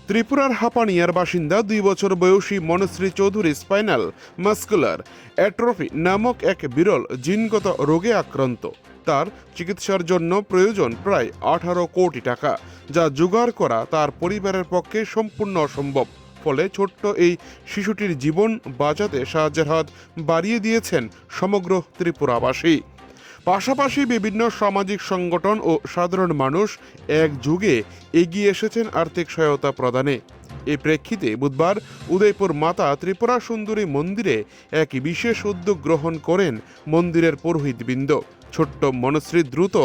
ত্রিপুরার হাপানিয়ার বাসিন্দা 2 বছর বয়সী Monoshree Chowdhury spinal muscular atrophy নামক এক বিরল জিনগত রোগে আক্রান্ত। তার চিকিৎসার জন্য প্রয়োজন প্রায় 18 কোটি টাকা, যা জোগাড় করা তার পরিবারের পক্ষে সম্পূর্ণ অসম্ভব। ফলে ছোট্ট এই শিশুটির জীবন বাঁচাতে সাহায্যের হাত বাড়িয়ে দিয়েছেন সমগ্র ত্রিপুরাবাসী। পাশাপাশি বিভিন্ন সামাজিক সংগঠন ও সাধারণ মানুষ একযোগে এগিয়ে এসেছেন আর্থিক সহায়তা প্রদানে। এই প্রেক্ষিতে বুধবার উদয়পুর মাতা ত্রিপুরা সুন্দরী মন্দিরে এক বিশেষ উদ্যোগ গ্রহণ করেন মন্দিরের পুরোহিতবৃন্দ। ছোট্ট মনশ্রীর দ্রুত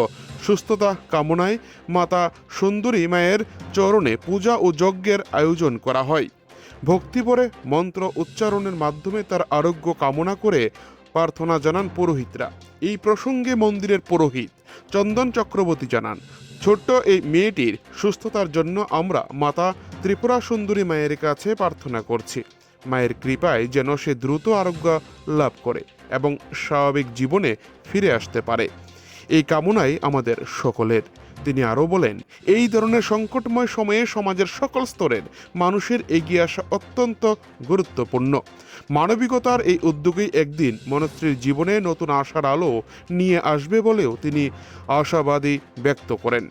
সুস্থতা কামনায় মাতা সুন্দরী মায়ের চরণে পূজা ও যজ্ঞের আয়োজন করা হয়। ভক্তিভরে মন্ত্র উচ্চারণের মাধ্যমে তার আরোগ্য কামনা করে প্রার্থনা জানান পুরোহিতরা। এই প্রসঙ্গে মন্দিরের পুরোহিত চন্দন চক্রবর্তী জানান, ছোট্ট এই মেয়েটির সুস্থতার জন্য আমরা মাতা ত্রিপুরা সুন্দরী মায়ের কাছে প্রার্থনা করছি। মায়ের কৃপায় যেন সে দ্রুত আরোগ্য লাভ করে এবং স্বাভাবিক জীবনে ফিরে আসতে পারে, এই কামনাই আমাদের সকলের। তিনি আরও বলেন, এই ধরনের সংকটময় সময়ে সমাজের সকল স্তরের মানুষের এগিয়ে আসা অত্যন্ত গুরুত্বপূর্ণ। মানবিকতার এই উদ্যোগই একদিন মনশ্রীর জীবনে নতুন আশার আলো নিয়ে আসবে বলেও তিনি আশাবাদী ব্যক্ত করেন।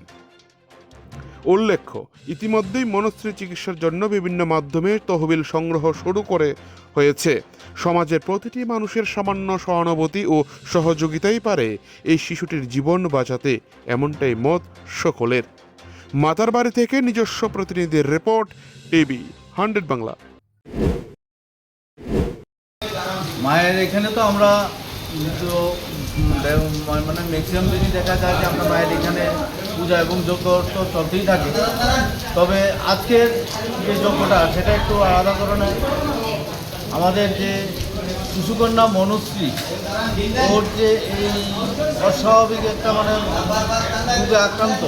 উল্লেখ্য, ইতিমধ্যেই মনশ্রী চিকিৎসার জন্য বিভিন্ন মাধ্যমে তহবিল সংগ্রহ শুরু হয়েছে। সমাজের প্রতিটি মানুষের সামান্য সহানুভূতি ও সহযোগিতাই পারে এই শিশুটির জীবন বাঁচাতে, এমনটাই মত সকলের। মাতার বাড়ি থেকে নিজস্ব প্রতিনিধির রিপোর্ট, টিভি 100 বাংলা। মায়ের এখানে তো আমরা তো মানে ম্যাক্সিমাম দিনই দেখা যায় যে আমরা মায়ের এখানে পূজা এবং যজ্ঞ তো চলতেই থাকে। তবে আজকের যে যজ্ঞটা সেটা একটু আলাদা ধরনের। আমাদের যে শিশুকন্যা মনশ্রী, ওর যে এই অস্বাভাবিক একটা মানে রোগে আক্রান্ত,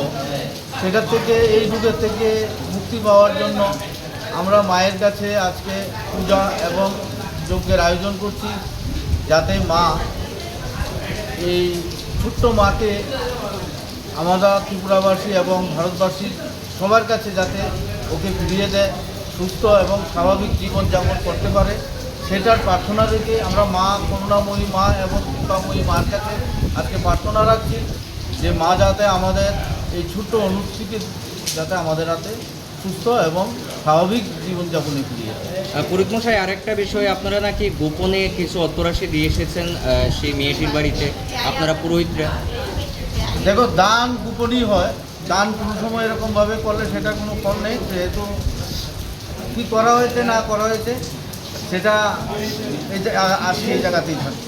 সেটার থেকে এই রোগের থেকে মুক্তি পাওয়ার জন্য আমরা মায়ের কাছে আজকে পূজা এবং যজ্ঞের আয়োজন করছি, যাতে মা এই ছোট্ট মাকে আমরা ত্রিপুরাবাসী এবং ভারতবাসী সবার কাছে যাতে ওকে ফিরিয়ে দেয়, সুস্থ এবং স্বাভাবিক জীবনযাপন করতে পারে, সেটার প্রার্থনা রেখে আমরা মা করুণাময়ী মা এবং কৃপাময়ী মার কাছে আজকে প্রার্থনা রাখছি যে মা যাতে আমাদের এই ছোট্ট অনুষ্ঠিকে যাতে আমাদের হাতে সুস্থ এবং স্বাভাবিক জীবনযাপনে ফিরিয়ে দেয়। পুরোহিতমশাই, আরেকটা বিষয়, আপনারা নাকি গোপনে কিছু অর্থরাশি দিয়ে এসেছেন সেই মেয়েটির বাড়িতে, আপনারা পুরোহিতরা। দেখো, দান গোপনই হয়, দান কোনো সময় এরকমভাবে করলে সেটা কোনো ফল নেই। যেহেতু কী করা হয়েছে না করা হয়েছে সেটা এই জায়গাতেই থাকে।